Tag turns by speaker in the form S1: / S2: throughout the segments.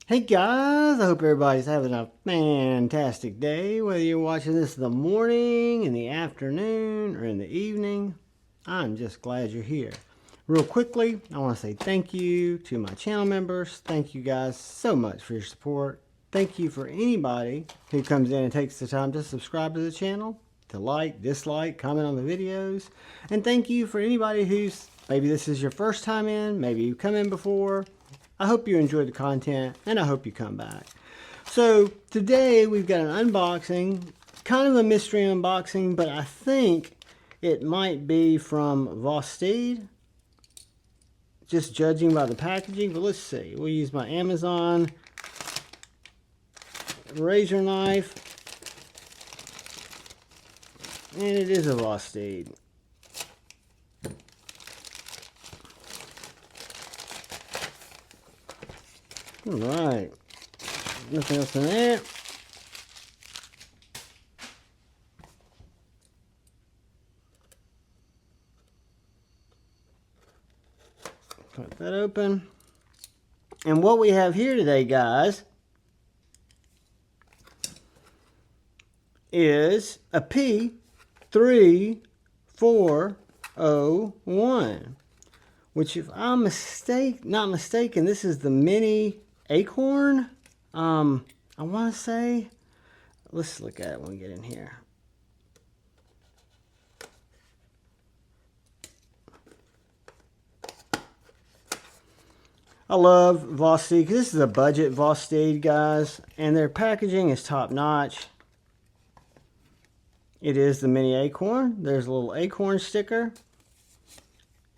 S1: Hey guys, I hope everybody's having a fantastic day. Whether you're watching this in the morning, in the afternoon, or in the evening, I'm just glad you're here. Real quickly, I want to say thank you to my channel members. Thank you guys so much for your support. Thank you for anybody who comes in and takes the time to subscribe to the channel, to like, dislike, comment on the videos. And thank you for anybody who's, maybe this is your first time in, maybe you've come in before. I hope you enjoyed the content, and I hope you come back. So today we've got an unboxing, kind of a mystery unboxing, but I think it might be from Vostede, just judging by the packaging. But let's see. We'll use my Amazon razor knife, and it is a Vostede. Alright, nothing else in there. Cut that open. And what we have here today, guys, is a P3401, which, if I'm not mistaken, this is the Mini Acorn. I want to say, let's look at it when we get in here. I love Vostede because this is a budget Vostede, guys, and their packaging is top notch. It is the Mini Acorn. There's a little acorn sticker,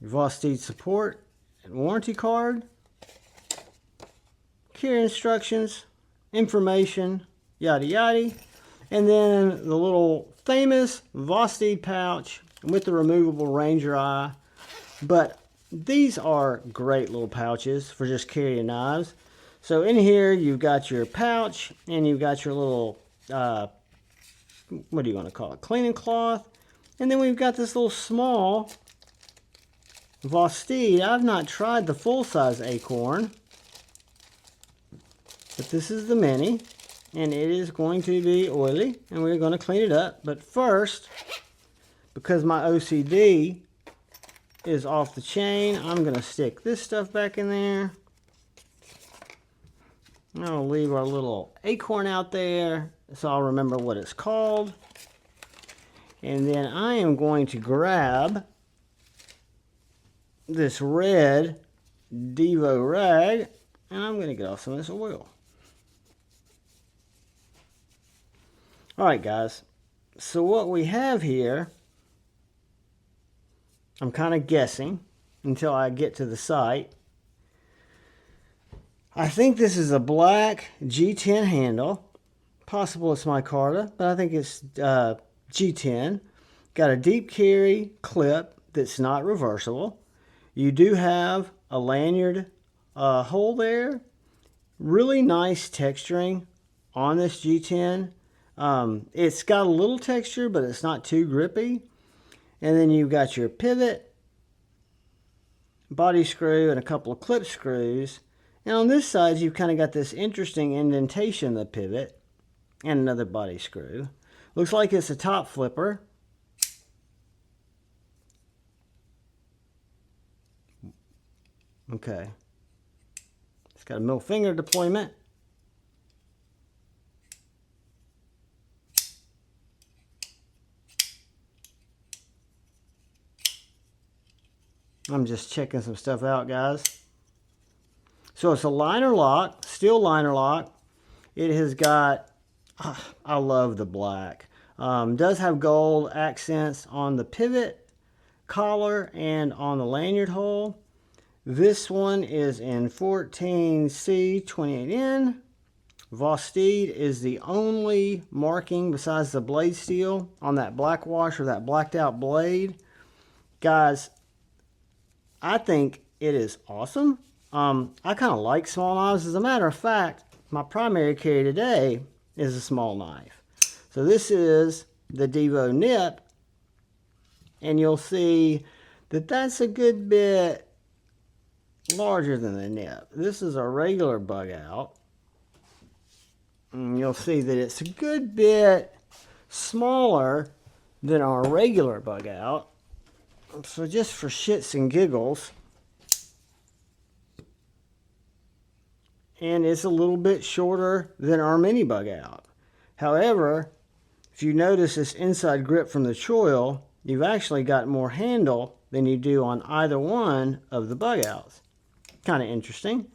S1: Vostede support and warranty card, care instructions, information, yada yada, and then the little famous Vostede pouch with the removable Ranger eye. But these are great little pouches for just carrying knives. So in here you've got your pouch, and you've got your little what do you want to call it, cleaning cloth, and then we've got this little small Vostede. I've not tried the full-size Acorn, but this is the Mini, and it is going to be oily, and we're going to clean it up. But first, because my OCD is off the chain, I'm going to stick this stuff back in there. I'll leave our little acorn out there so I'll remember what it's called. And then I am going to grab this red Devo rag, and I'm going to get off some of this oil. Alright guys, so what we have here, I'm kind of guessing until I get to the site. I think this is a black G10 handle. Possible it's micarta, but I think it's G10. Got a deep carry clip that's not reversible. You do have a lanyard hole there. Really nice texturing on this G10. It's got a little texture, but it's not too grippy. And then you've got your pivot, body screw, and a couple of clip screws. And on this side, you've kind of got this interesting indentation of the pivot and another body screw. Looks like it's a top flipper. Okay. It's got a middle finger deployment. I'm just checking some stuff out, guys. So it's a liner lock, steel liner lock. It has got, I love the black. Does have gold accents on the pivot, collar, and on the lanyard hole. This one is in 14C 28N. Vostede is the only marking besides the blade steel on that black wash or that blacked out blade. Guys, I think it is awesome. I kind of like small knives. As a matter of fact, my primary carry today is a small knife. So this is the Devo nip, and you'll see that that's a good bit larger than the nip. This is a regular bug out. And you'll see that it's a good bit smaller than our regular bug out. So just for shits and giggles, and it's a little bit shorter than our mini bug out. However, if you notice this inside grip from the choil, you've actually got more handle than you do on either one of the bug outs. Kind of interesting.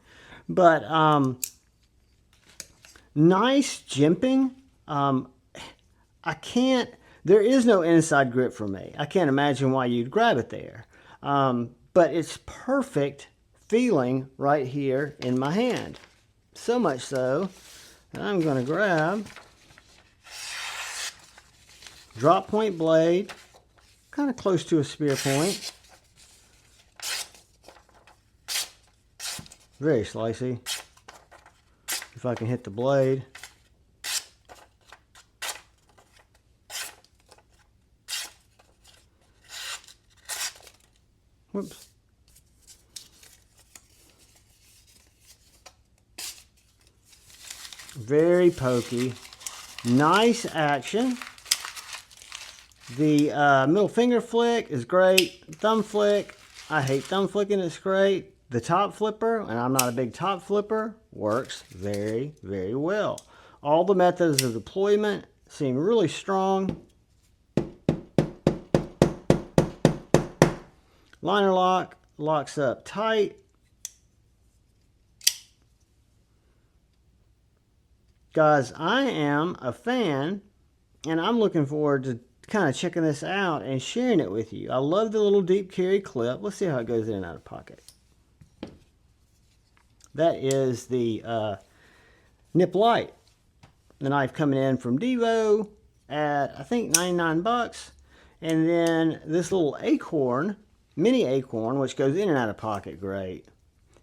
S1: But nice jimping. There is no inside grip for me. I can't imagine why you'd grab it there. But it's perfect feeling right here in my hand. So much so that I'm going to grab drop point blade, kind of close to a spear point. Very slicey. If I can hit the blade. Whoops. Very pokey. Nice action. The middle finger flick is great. Thumb flick, I hate thumb flicking, it's great. The top flipper, and I'm not a big top flipper, works very, very well. All the methods of deployment seem really strong. Liner lock locks up tight. Guys, I am a fan, and I'm looking forward to kind of checking this out and sharing it with you. I love the little deep carry clip. Let's see how it goes in and out of pocket. That is the Nip Light. The knife coming in from Devo at, I think, 99 bucks. And then this little acorn, mini acorn, which goes in and out of pocket great.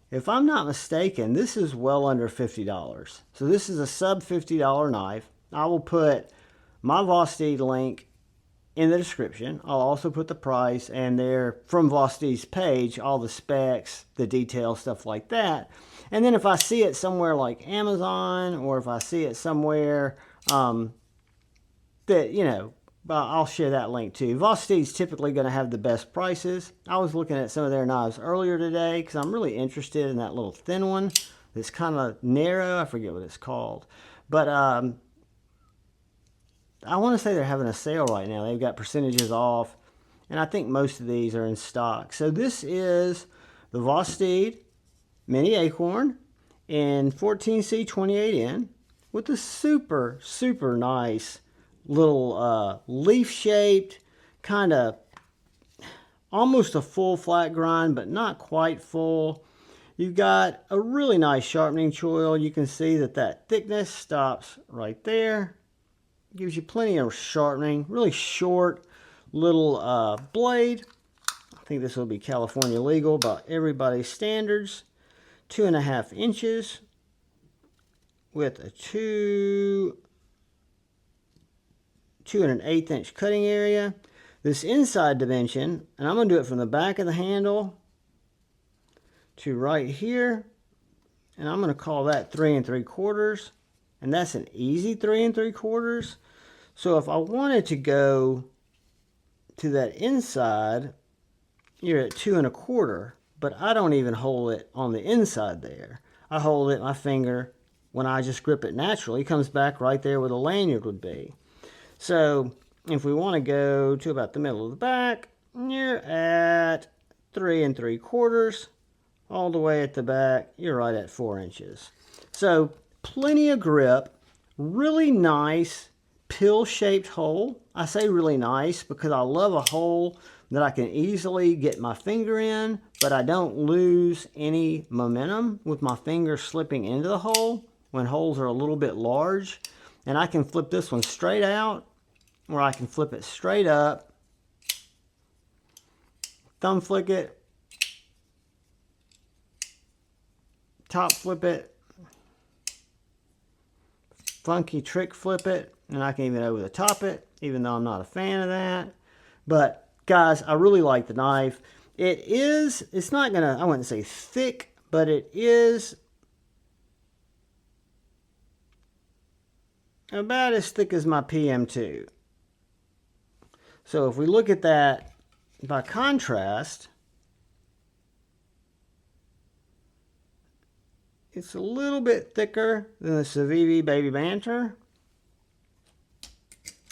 S1: If I'm not mistaken, this is well under $50. So this is a sub $50 knife. I will put my Vosteed link in the description. I'll also put the price and there from Vosteed's page, all the specs, the details, stuff like that. And then if I see it somewhere like Amazon, or if I see it somewhere that, you know, I'll share that link too. Vosteed's typically going to have the best prices. I was looking at some of their knives earlier today because I'm really interested in that little thin one that's kind of narrow. I forget what it's called. But I want to say they're having a sale right now. They've got percentages off, and I think most of these are in stock. So this is the Vosteed Mini Acorn in 14C 28N with a super, super nice little leaf-shaped, kind of almost a full flat grind, but not quite full. You've got a really nice sharpening choil. You can see that that thickness stops right there. Gives you plenty of sharpening. Really short little blade. I think this will be California legal by everybody's standards. 2.5 inches with a 2 1/8 inch cutting area. This inside dimension, and I'm going to do it from the back of the handle to right here, and I'm going to call that 3 3/4, and that's an easy 3 3/4. So if I wanted to go to that inside, you're at 2 1/4, but I don't even hold it on the inside there. I hold it, my finger, when I just grip it naturally, it comes back right there where the lanyard would be. So if we want to go to about the middle of the back, you're at 3 3/4. All the way at the back, you're right at 4 inches. So plenty of grip, really nice pill-shaped hole. I say really nice because I love a hole that I can easily get my finger in, but I don't lose any momentum with my finger slipping into the hole when holes are a little bit large. And I can flip this one straight out, or I can flip it straight up, thumb flick it, top flip it, funky trick flip it, and I can even over the top it, even though I'm not a fan of that. But guys, I really like the knife. It's not gonna, I wouldn't say thick, but it is about as thick as my PM2. So if we look at that by contrast, it's a little bit thicker than the Sandvik Baby Banter.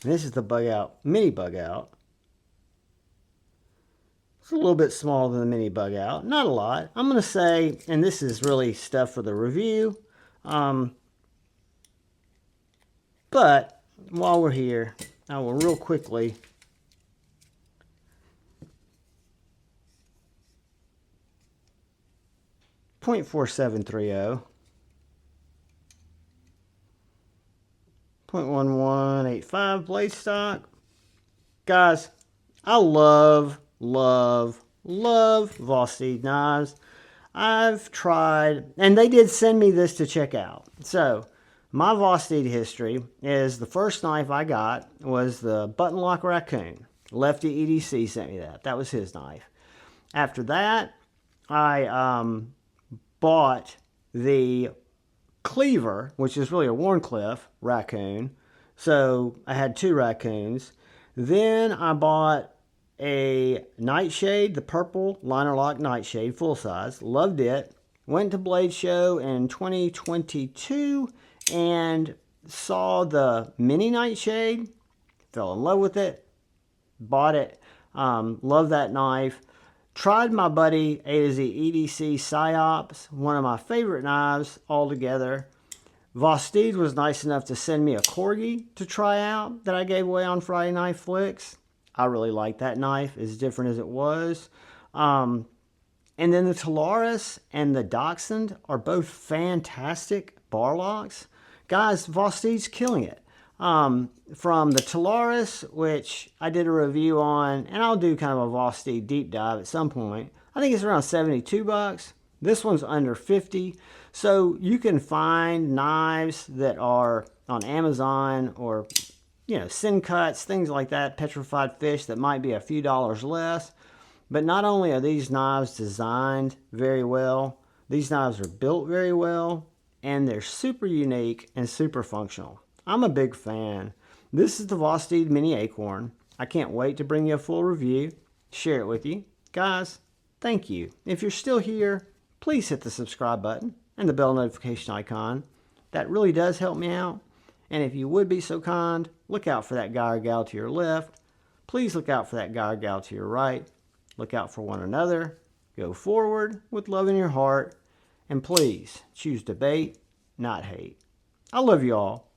S1: This is the bug out, mini bug out. It's a little bit smaller than the mini bug out. Not a lot. I'm going to say, and this is really stuff for the review, but while we're here, I will real quickly .4730, 0.1185 blade stock. Guys, I love Vosteed knives. I've tried, and they did send me this to check out. So my Vosteed history is the first knife I got was the button lock raccoon. Lefty EDC sent me that. That was his knife. After that, I bought the cleaver, which is really a Warncliffe raccoon. So I had two raccoons. Then I bought a nightshade, the purple liner lock nightshade, full size. Loved it. Went to Blade Show in 2022 and saw the mini nightshade. Fell in love with it. Bought it. Love that knife. Tried my buddy A to Z EDC Psyops, one of my favorite knives altogether. Vosteed was nice enough to send me a Corgi to try out that I gave away on Friday Night Flicks. I really like that knife, as different as it was. And then the Talaris and the Dachshund are both fantastic bar locks. Guys, Vosteed's killing it. From the Talaris, which I did a review on, and I'll do kind of a Vosteed deep dive at some point. I think it's around 72 bucks. This one's under 50. So you can find knives that are on Amazon or, you know, Sin Cuts, things like that, petrified fish that might be a few dollars less. But not only are these knives designed very well, these knives are built very well, and they're super unique and super functional. I'm a big fan. This is the Vosteed Mini Acorn. I can't wait to bring you a full review, share it with you. Guys, thank you. If you're still here, please hit the subscribe button and the bell notification icon. That really does help me out. And if you would be so kind, look out for that guy or gal to your left. Please look out for that guy or gal to your right. Look out for one another. Go forward with love in your heart. And please choose debate, not hate. I love you all.